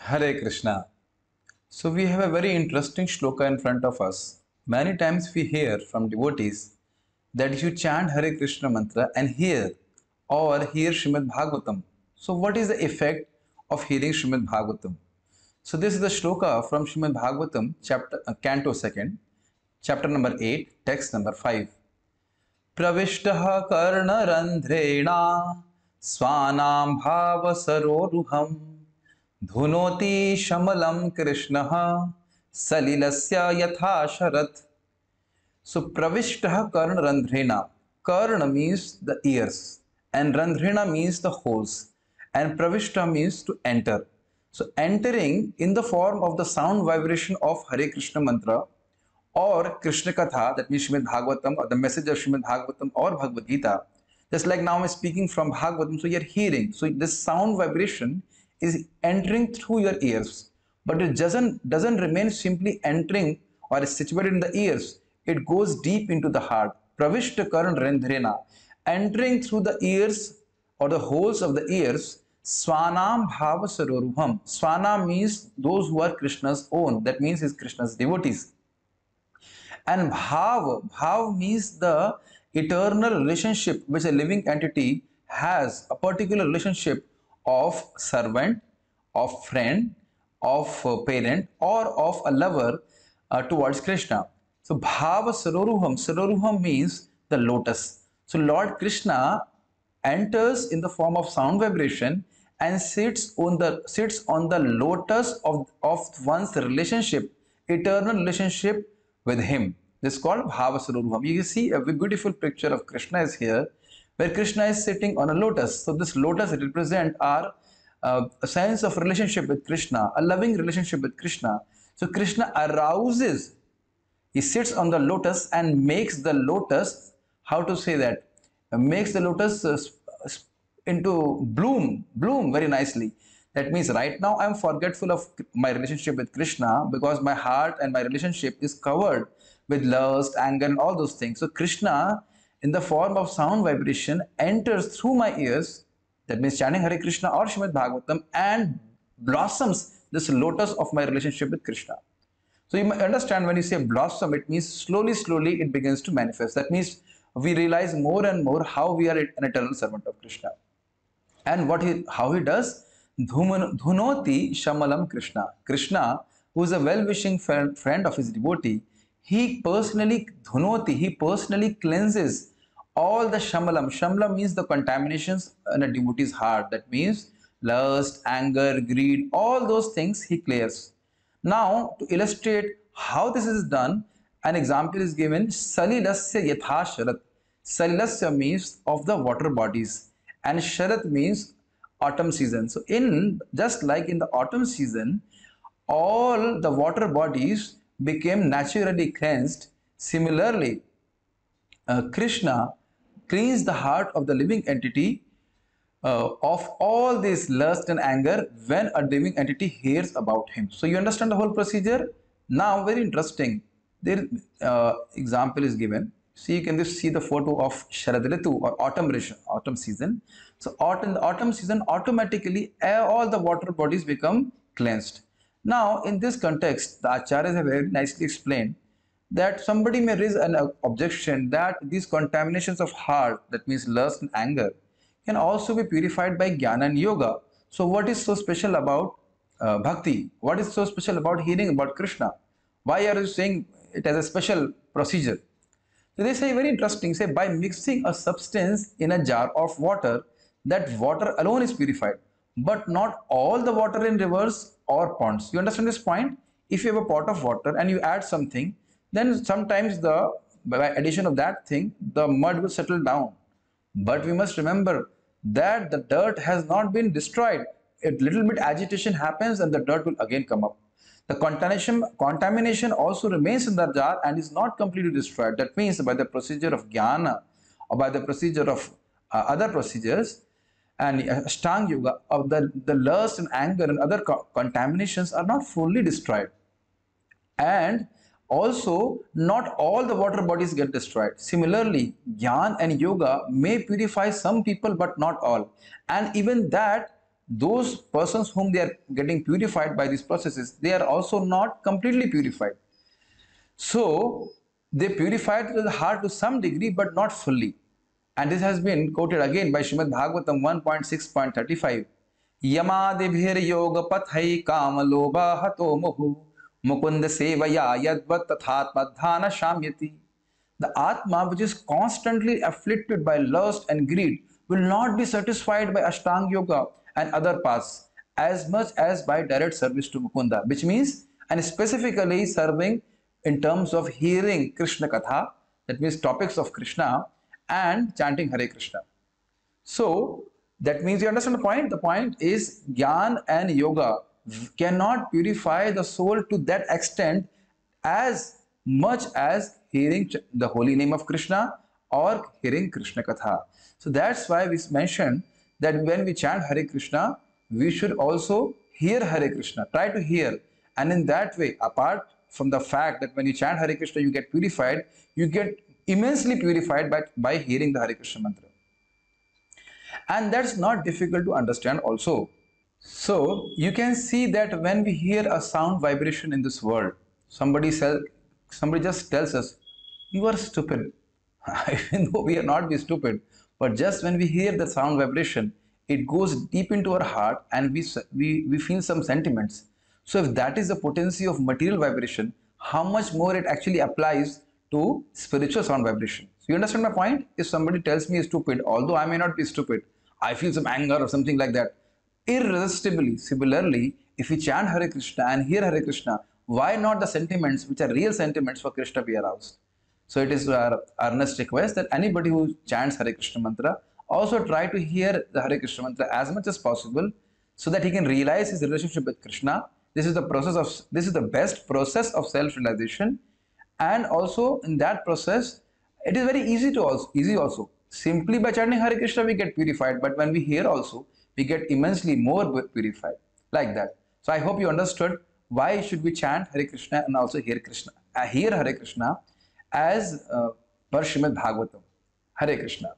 Hare Krishna. So we have a very interesting shloka in front of us. Many times we hear from devotees that you chant Hare Krishna mantra and hear Srimad Bhagavatam. So what is the effect of hearing Srimad Bhagavatam? So this is the shloka from Srimad Bhagavatam, Canto 2nd, chapter number 8, text number 5. प्रविष्टः कर्णरन्ध्रेणा स्वानां भावसरोरुहम् धुनोति शमलं कृष्णः सलिलस्य यथा Sharath. So pravishtah karna randhrena. Karna means the ears and randhrena means the holes and pravishta means to enter. So entering in the form of the sound vibration of Hare Krishna mantra or Krishna Katha, that means Srimad Bhagavatam or the message of Srimad Bhagavatam or Bhagavad Gita. Just like now I'm speaking from Bhagavatam, so you're hearing. So this sound vibration is entering through your ears, but it doesn't remain simply entering or is situated in the ears. It goes deep into the heart. Pravishta karan rendhrena, entering through the ears or the holes of the ears. Swanam bhava saroruham. Swana means those who are Krishna's own. That means he's Krishna's devotees. And bhav means the eternal relationship which a living entity has, a particular relationship of servant, of friend, of parent, or of a lover towards Krishna. So bhava saroruham means the lotus. So Lord Krishna enters in the form of sound vibration and sits on the lotus of one's relationship, eternal relationship with him. This is called bhava saroruham. You see a beautiful picture of Krishna is here, where Krishna is sitting on a lotus. So this lotus represents our a sense of relationship with Krishna, a loving relationship with Krishna. So Krishna arouses, he sits on the lotus and makes the lotus, how to say that, makes the lotus into bloom very nicely. That means right now I am forgetful of my relationship with Krishna because my heart and my relationship is covered with lust, anger and all those things. So Krishna in the form of sound vibration enters through my ears, that means chanting Hare Krishna or Srimad Bhagavatam, and blossoms this lotus of my relationship with Krishna. So you might understand when you say blossom, it means slowly it begins to manifest. That means we realize more and more how we are an eternal servant of Krishna. And how he does? Dhunoti Shamalam Krishna. Krishna, who is a well-wishing friend of his devotee, he personally cleanses all the shamalam. Shamalam means the contaminations in a devotee's heart. That means lust, anger, greed, all those things he clears. Now, to illustrate how this is done, an example is given. Salilasya yatha sharat. Salilasya means of the water bodies, and sharat means autumn season. So just like in the autumn season, all the water bodies became naturally cleansed. Similarly, Krishna cleans the heart of the living entity of all this lust and anger when a living entity hears about him. So you understand the whole procedure? Now, very interesting. There example is given. See, you can just see the photo of Sharad Ritu or autumn season. So in the autumn season, automatically all the water bodies become cleansed. Now, in this context, the Acharyas have very nicely explained that somebody may raise an objection that these contaminations of heart, that means lust and anger, can also be purified by jnana and yoga. So what is so special about bhakti? What is so special about hearing about Krishna? Why are you saying it as a special procedure? So they say very interesting, say by mixing a substance in a jar of water, that water alone is purified, but not all the water in rivers or ponds. You understand this point? If you have a pot of water and you add something, then sometimes by addition of that thing, the mud will settle down. But we must remember that the dirt has not been destroyed. A little bit agitation happens and the dirt will again come up. The contamination also remains in the jar and is not completely destroyed. That means by the procedure of jnana or by the procedure of other procedures and Ashtanga Yoga, of the lust and anger and other contaminations are not fully destroyed. And also, not all the water bodies get destroyed. Similarly, Jnana and Yoga may purify some people but not all. And even that those persons whom they are getting purified by these processes, they are also not completely purified. So they purified the heart to some degree, but not fully. And this has been quoted again by Srimad Bhagavatam 1.6.35. Yamadibhir yoga pathai kamalobha hato muhu mukunda sevaya yadvat tathatmadhana shamyati. The Atma, which is constantly afflicted by lust and greed, will not be satisfied by Ashtanga Yoga and other paths as much as by direct service to Mukunda, which means, and specifically serving in terms of hearing Krishna Katha, that means topics of Krishna, and chanting Hare Krishna. So, that means you understand the point? The point is Gyan and Yoga cannot purify the soul to that extent as much as hearing the holy name of Krishna or hearing Krishna Katha. So that's why we mentioned that when we chant Hare Krishna, we should also hear Hare Krishna, try to hear. And in that way, apart from the fact that when you chant Hare Krishna, you get purified, you get immensely purified by hearing the Hare Krishna mantra. And that's not difficult to understand also. So you can see that when we hear a sound vibration in this world, somebody just tells us, you are stupid. Even though we are not be stupid, but just when we hear the sound vibration, it goes deep into our heart and we feel some sentiments. So if that is the potency of material vibration, how much more it actually applies to spiritual sound vibration. So you understand my point? If somebody tells me stupid, although I may not be stupid, I feel some anger or something like that, irresistibly. Similarly, if we chant Hare Krishna and hear Hare Krishna, why not the sentiments which are real sentiments for Krishna be aroused? So it is our earnest request that anybody who chants Hare Krishna mantra also try to hear the Hare Krishna mantra as much as possible so that he can realize his relationship with Krishna. This is the best process of self-realization, and also in that process, it is very easy also. Simply by chanting Hare Krishna, we get purified, but when we hear also, we get immensely more purified, like that. So I hope you understood why should we chant Hare Krishna and also hear Krishna. Hear Hare Krishna as per Srimad Bhagavatam. Hare Krishna.